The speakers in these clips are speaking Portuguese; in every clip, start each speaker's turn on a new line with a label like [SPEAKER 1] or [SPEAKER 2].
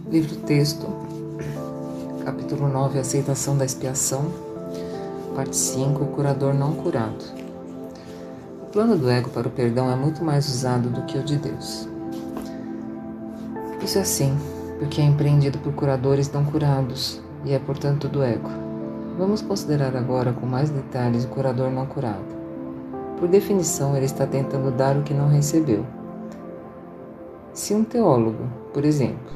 [SPEAKER 1] Livro-texto, capítulo 9, Aceitação da expiação, parte 5, o curador não curado. O plano do ego para o perdão é muito mais usado do que o de Deus. Isso é assim, porque é empreendido por curadores não curados e é, portanto, do ego. Vamos considerar agora com mais detalhes o curador não curado. Por definição, ele está tentando dar o que não recebeu. Se um teólogo, por exemplo,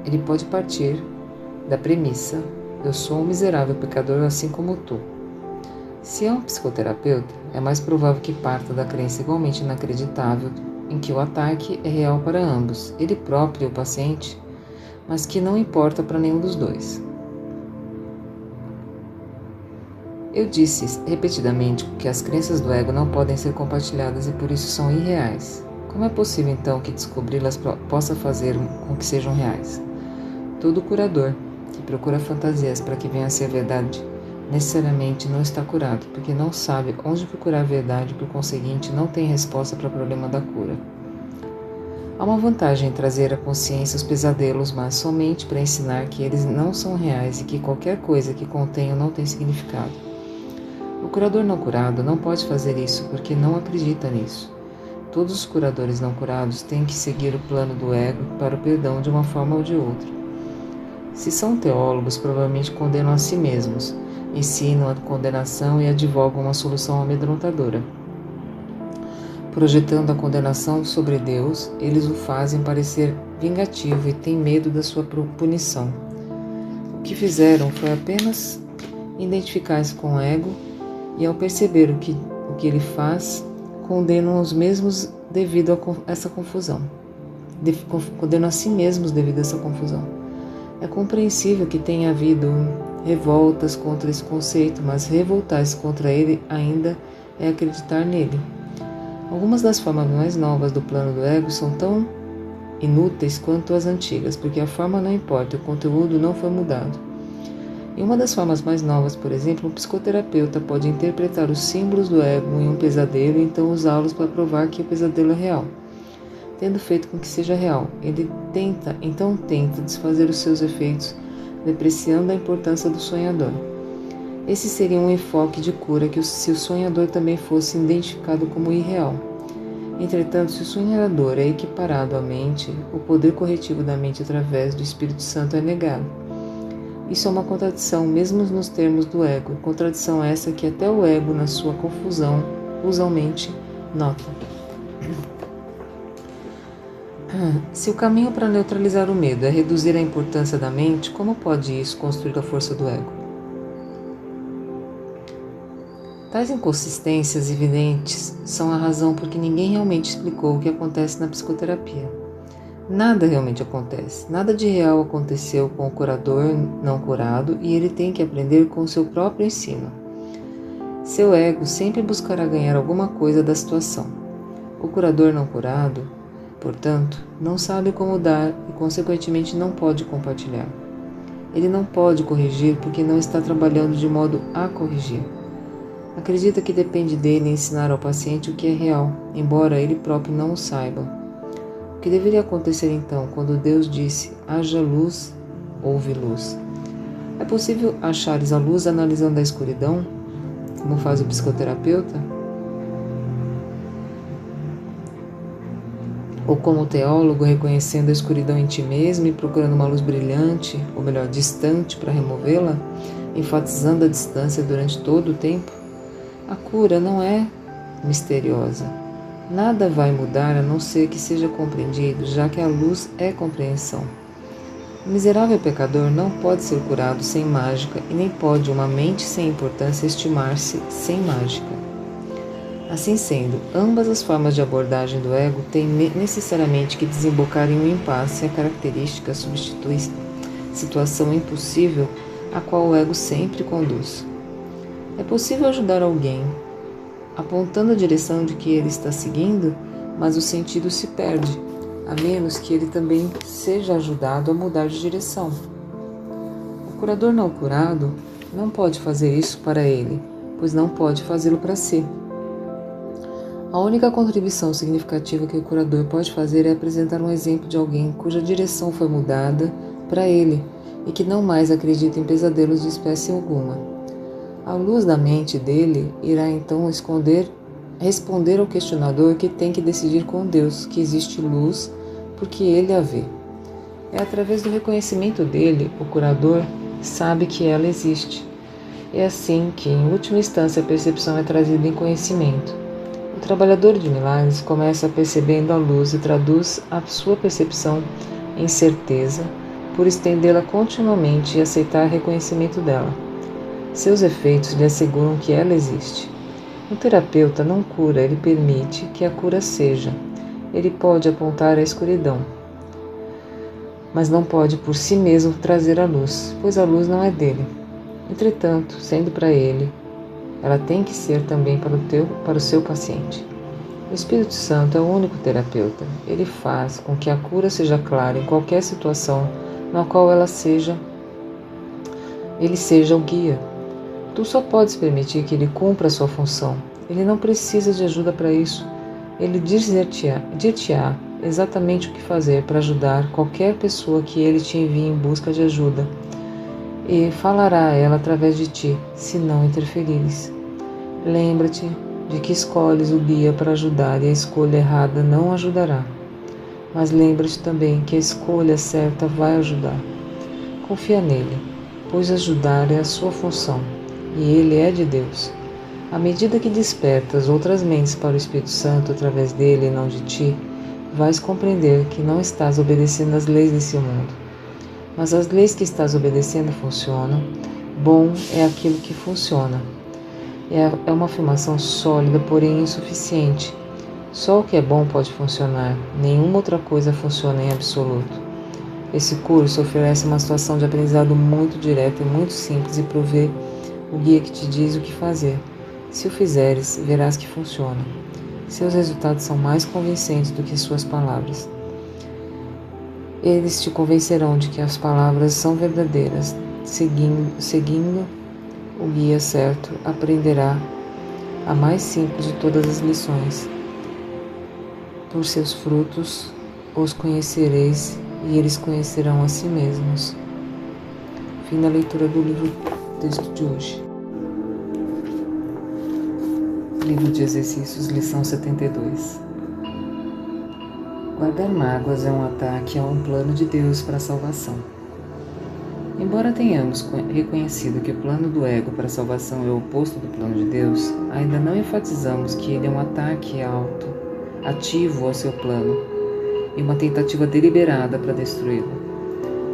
[SPEAKER 1] ele pode partir da premissa: eu sou um miserável pecador assim como tu. Se é um psicoterapeuta, é mais provável que parta da crença igualmente inacreditável em que o ataque é real para ambos, ele próprio e o paciente, mas que não importa para nenhum dos dois. Eu disse repetidamente que as crenças do ego não podem ser compartilhadas e por isso são irreais. Como é possível então que descobri-las possa fazer com que sejam reais? Todo curador que procura fantasias para que venha a ser verdade necessariamente não está curado, porque não sabe onde procurar a verdade e, por conseguinte, não tem resposta para o problema da cura. Há uma vantagem em trazer à consciência os pesadelos, mas somente para ensinar que eles não são reais e que qualquer coisa que contenham não tem significado. O curador não curado não pode fazer isso porque não acredita nisso. Todos os curadores não curados têm que seguir o plano do ego para o perdão de uma forma ou de outra. Se são teólogos, provavelmente condenam a si mesmos, ensinam a condenação e advogam uma solução amedrontadora. Projetando a condenação sobre Deus, eles o fazem parecer vingativo e têm medo da sua punição. O que fizeram foi apenas identificar-se com o ego e, ao perceber o que ele faz, condenam os mesmos devido a essa confusão. Condenam a si mesmos devido a essa confusão. É compreensível que tenha havido revoltas contra esse conceito, mas revoltar-se contra ele ainda é acreditar nele. Algumas das formas mais novas do plano do ego são tão inúteis quanto as antigas, porque a forma não importa, o conteúdo não foi mudado. Em uma das formas mais novas, por exemplo, um psicoterapeuta pode interpretar os símbolos do ego em um pesadelo e então usá-los para provar que o pesadelo é real. Tendo feito com que seja real, ele tenta desfazer os seus efeitos, depreciando a importância do sonhador. Esse seria um enfoque de cura se o sonhador também fosse identificado como irreal. Entretanto, se o sonhador é equiparado à mente, o poder corretivo da mente através do Espírito Santo é negado. Isso é uma contradição, mesmo nos termos do ego, contradição essa que até o ego, na sua confusão, usualmente nota. Se o caminho para neutralizar o medo é reduzir a importância da mente, como pode isso construir a força do ego? Tais inconsistências evidentes são a razão por que ninguém realmente explicou o que acontece na psicoterapia. Nada realmente acontece, nada de real aconteceu com o curador não curado e ele tem que aprender com o seu próprio ensino. Seu ego sempre buscará ganhar alguma coisa da situação. O curador não curado, portanto, não sabe como dar e, consequentemente, não pode compartilhar. Ele não pode corrigir porque não está trabalhando de modo a corrigir. Acredita que depende dele ensinar ao paciente o que é real, embora ele próprio não o saiba. O que deveria acontecer então quando Deus disse: haja luz, houve luz? É possível achares a luz analisando a escuridão, como faz o psicoterapeuta? Ou como teólogo, reconhecendo a escuridão em ti mesmo e procurando uma luz brilhante, ou melhor, distante, para removê-la, enfatizando a distância durante todo o tempo? A cura não é misteriosa. Nada vai mudar a não ser que seja compreendido, já que a luz é compreensão. O miserável pecador não pode ser curado sem mágica e nem pode uma mente sem importância estimar-se sem mágica. Assim sendo, ambas as formas de abordagem do ego têm necessariamente que desembocar em um impasse. A característica substitui situação impossível a qual o ego sempre conduz. É possível ajudar alguém, apontando a direção de que ele está seguindo, mas o sentido se perde, a menos que ele também seja ajudado a mudar de direção. O curador não curado não pode fazer isso para ele, pois não pode fazê-lo para si. A única contribuição significativa que o curador pode fazer é apresentar um exemplo de alguém cuja direção foi mudada para ele e que não mais acredita em pesadelos de espécie alguma. A luz da mente dele irá então responder ao questionador que tem que decidir com Deus que existe luz porque ele a vê. É através do reconhecimento dele, o curador sabe que ela existe. É assim que, em última instância, a percepção é trazida em conhecimento. O trabalhador de milagres começa percebendo a luz e traduz a sua percepção em certeza, por estendê-la continuamente e aceitar reconhecimento dela. Seus efeitos lhe asseguram que ela existe. O terapeuta não cura, ele permite que a cura seja. Ele pode apontar a escuridão, mas não pode por si mesmo trazer a luz, pois a luz não é dele. Entretanto, sendo para ele, ela tem que ser também para o seu paciente. O Espírito Santo é o único terapeuta. Ele faz com que a cura seja clara em qualquer situação na qual ele seja o guia. Tu só podes permitir que ele cumpra a sua função. Ele não precisa de ajuda para isso. Ele dir-te-á exatamente o que fazer para ajudar qualquer pessoa que ele te envie em busca de ajuda, e falará a ela através de ti, se não interferires. Lembra-te de que escolhes o guia para ajudar e a escolha errada não ajudará. Mas lembra-te também que a escolha certa vai ajudar. Confia nele, pois ajudar é a sua função, e ele é de Deus. À medida que despertas outras mentes para o Espírito Santo através dele e não de ti, vais compreender que não estás obedecendo às leis desse mundo. Mas as leis que estás obedecendo funcionam. Bom é aquilo que funciona. É uma afirmação sólida, porém insuficiente. Só o que é bom pode funcionar. Nenhuma outra coisa funciona em absoluto. Esse curso oferece uma situação de aprendizado muito direta e muito simples e provê o guia que te diz o que fazer. Se o fizeres, verás que funciona. Seus resultados são mais convincentes do que suas palavras. Eles te convencerão de que as palavras são verdadeiras. Seguindo o guia certo, aprenderá a mais simples de todas as lições. Por seus frutos os conhecereis e eles conhecerão a si mesmos. Fim da leitura do texto de hoje. Livro de Exercícios, lição 72. Guardar mágoas é um ataque a um plano de Deus para a salvação. Embora tenhamos reconhecido que o plano do ego para a salvação é o oposto do plano de Deus, ainda não enfatizamos que ele é um ataque ativo ao seu plano e uma tentativa deliberada para destruí-lo.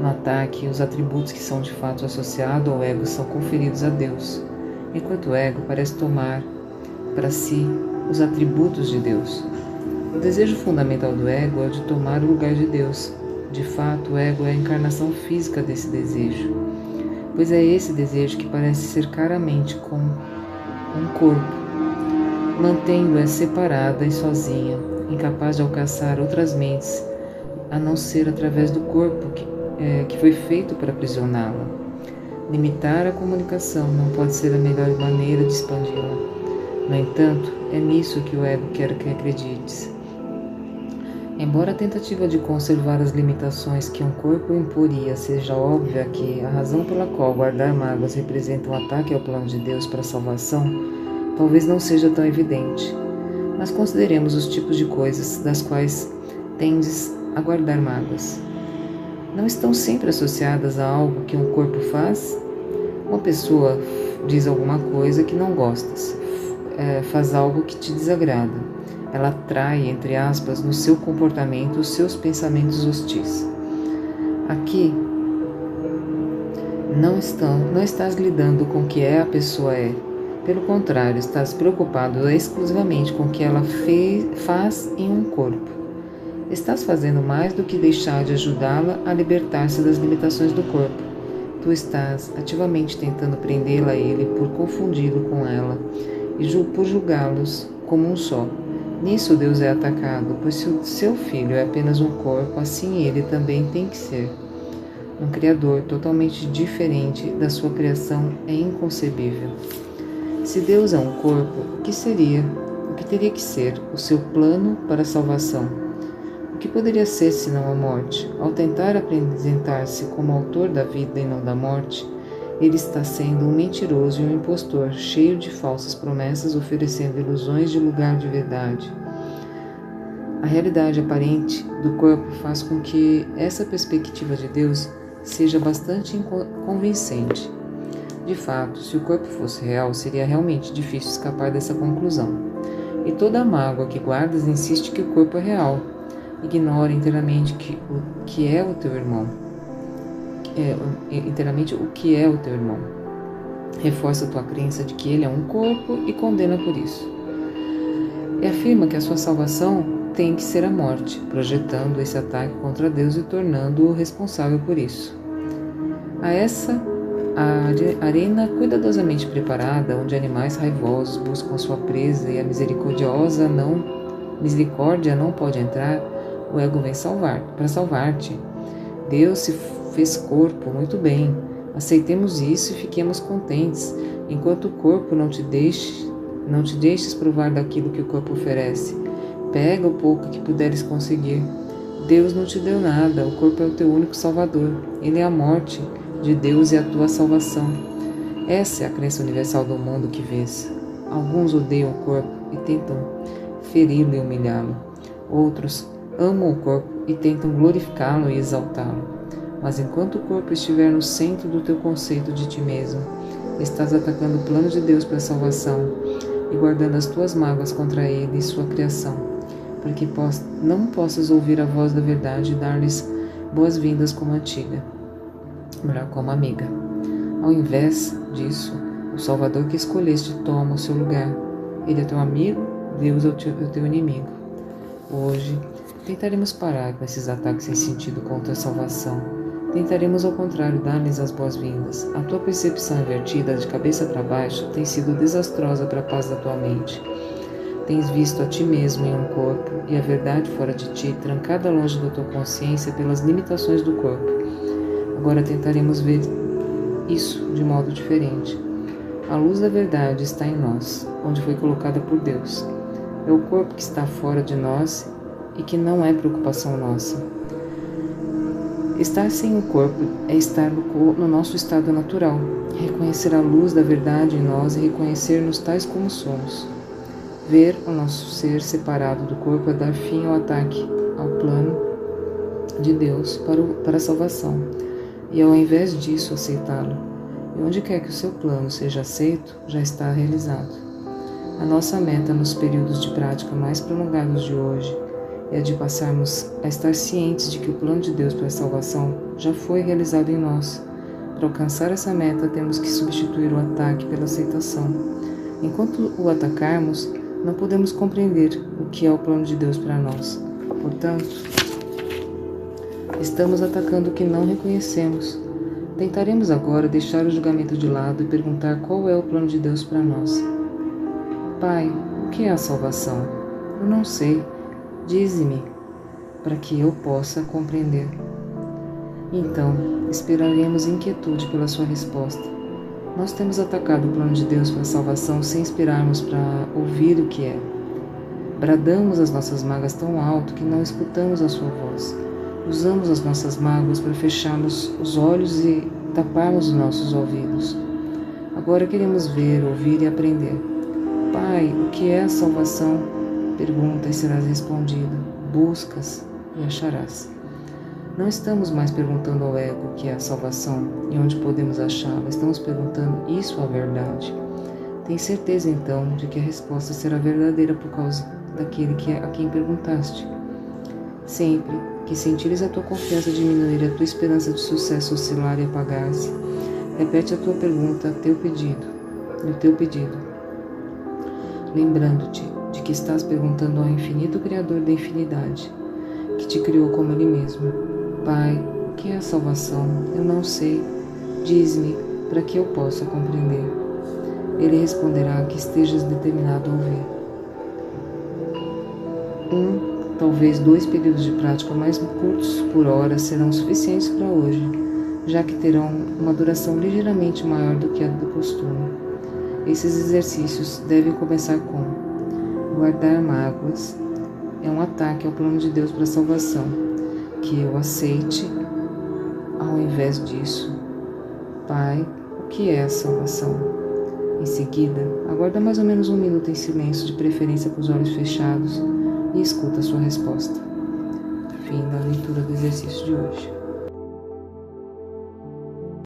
[SPEAKER 1] No ataque, os atributos que são de fato associados ao ego são conferidos a Deus, enquanto o ego parece tomar para si os atributos de Deus. O desejo fundamental do ego é o de tomar o lugar de Deus. De fato, o ego é a encarnação física desse desejo, pois é esse desejo que parece cercar a mente com um corpo, mantendo-a separada e sozinha, incapaz de alcançar outras mentes, a não ser através do corpo que foi feito para aprisioná-la. Limitar a comunicação não pode ser a melhor maneira de expandi-la. No entanto, é nisso que o ego quer que acredites. Embora a tentativa de conservar as limitações que um corpo imporia seja óbvia que a razão pela qual guardar mágoas representa um ataque ao plano de Deus para a salvação, talvez não seja tão evidente. Mas consideremos os tipos de coisas das quais tendes a guardar mágoas. Não estão sempre associadas a algo que um corpo faz? Uma pessoa diz alguma coisa que não gostas, faz algo que te desagrada. Ela atrai, entre aspas, no seu comportamento os seus pensamentos hostis. Aqui não estás lidando com o que a pessoa é. Pelo contrário, estás preocupado exclusivamente com o que ela faz em um corpo. Estás fazendo mais do que deixar de ajudá-la a libertar-se das limitações do corpo. Tu estás ativamente tentando prendê-la a ele por confundi-lo com ela e por julgá-los como um só. Nisso Deus é atacado, pois se o seu filho é apenas um corpo, assim ele também tem que ser. Um Criador totalmente diferente da sua criação é inconcebível. Se Deus é um corpo, o que que teria que ser o seu plano para a salvação? O que poderia ser senão a morte? Ao tentar apresentar-se como autor da vida e não da morte, ele está sendo um mentiroso e um impostor, cheio de falsas promessas, oferecendo ilusões de lugar de verdade. A realidade aparente do corpo faz com que essa perspectiva de Deus seja bastante convincente. De fato, se o corpo fosse real, seria realmente difícil escapar dessa conclusão. E toda a mágoa que guardas insiste que o corpo é real. Ignora inteiramente o que é o teu irmão. Reforça a tua crença de que ele é um corpo e condena por isso. E afirma que a sua salvação tem que ser a morte, projetando esse ataque contra Deus e tornando-o responsável por isso. A arena cuidadosamente preparada, onde animais raivosos buscam sua presa e a misericórdia não pode entrar, o ego vem para salvar-te. Deus se fez corpo, muito bem. Aceitemos isso e fiquemos contentes, enquanto o corpo não te deixes provar daquilo que o corpo oferece. Pega o pouco que puderes conseguir. Deus não te deu nada, o corpo é o teu único salvador. Ele é a morte de Deus e a tua salvação. Essa é a crença universal do mundo que vês. Alguns odeiam o corpo e tentam feri-lo e humilhá-lo. Outros amam o corpo e tentam glorificá-lo e exaltá-lo. Mas enquanto o corpo estiver no centro do teu conceito de ti mesmo, estás atacando o plano de Deus para a salvação e guardando as tuas mágoas contra ele e sua criação, para que não possas ouvir a voz da verdade e dar-lhes boas-vindas como antiga, melhor como amiga. Ao invés disso, o Salvador que escolheste toma o seu lugar. Ele é teu amigo, Deus é o teu inimigo. Hoje, tentaremos parar com esses ataques sem sentido contra a salvação. Tentaremos, ao contrário, dar-lhes as boas-vindas. A tua percepção invertida de cabeça para baixo tem sido desastrosa para a paz da tua mente. Tens visto a ti mesmo em um corpo e a verdade fora de ti, trancada longe da tua consciência pelas limitações do corpo. Agora tentaremos ver isso de modo diferente. A luz da verdade está em nós, onde foi colocada por Deus. É o corpo que está fora de nós e que não é preocupação nossa. Estar sem o corpo é estar no nosso estado natural, reconhecer a luz da verdade em nós e reconhecer-nos tais como somos. Ver o nosso ser separado do corpo é dar fim ao ataque, ao plano de Deus para a salvação, e ao invés disso aceitá-lo. E onde quer que o seu plano seja aceito, já está realizado. A nossa meta nos períodos de prática mais prolongados de hoje é a de passarmos a estar cientes de que o plano de Deus para a salvação já foi realizado em nós. Para alcançar essa meta, temos que substituir o ataque pela aceitação. Enquanto o atacarmos, não podemos compreender o que é o plano de Deus para nós. Portanto, estamos atacando o que não reconhecemos. Tentaremos agora deixar o julgamento de lado e perguntar qual é o plano de Deus para nós. Pai, o que é a salvação? Eu não sei. Dize-me, para que eu possa compreender. Então, esperaremos em quietude pela sua resposta. Nós temos atacado o plano de Deus para a salvação sem esperarmos para ouvir o que é. Bradamos as nossas mágoas tão alto que não escutamos a sua voz. Usamos as nossas mágoas para fecharmos os olhos e taparmos os nossos ouvidos. Agora queremos ver, ouvir e aprender. Pai, o que é a salvação? Pergunta e serás respondido. Buscas e acharás. Não estamos mais perguntando ao ego o que é a salvação e onde podemos achá-la. Estamos perguntando isso à verdade. Tem certeza então de que a resposta será verdadeira por causa daquele a quem perguntaste. Sempre que sentires a tua confiança diminuir, a tua esperança de sucesso oscilar e apagar-se, repete a tua pergunta no teu pedido, lembrando-te de que estás perguntando ao infinito Criador da infinidade, que te criou como Ele mesmo. Pai, o que é a salvação? Eu não sei. Diz-me, para que eu possa compreender. Ele responderá que estejas determinado a ouvir. talvez 2 períodos de prática mais curtos por hora serão suficientes para hoje, já que terão uma duração ligeiramente maior do que a do costume. Esses exercícios devem começar com: guardar mágoas é um ataque ao plano de Deus para a salvação. Que eu aceite, ao invés disso, Pai, o que é a salvação? Em seguida, aguarda mais ou menos 1 minuto em silêncio, de preferência com os olhos fechados, e escuta a sua resposta. Fim da leitura do exercício de hoje.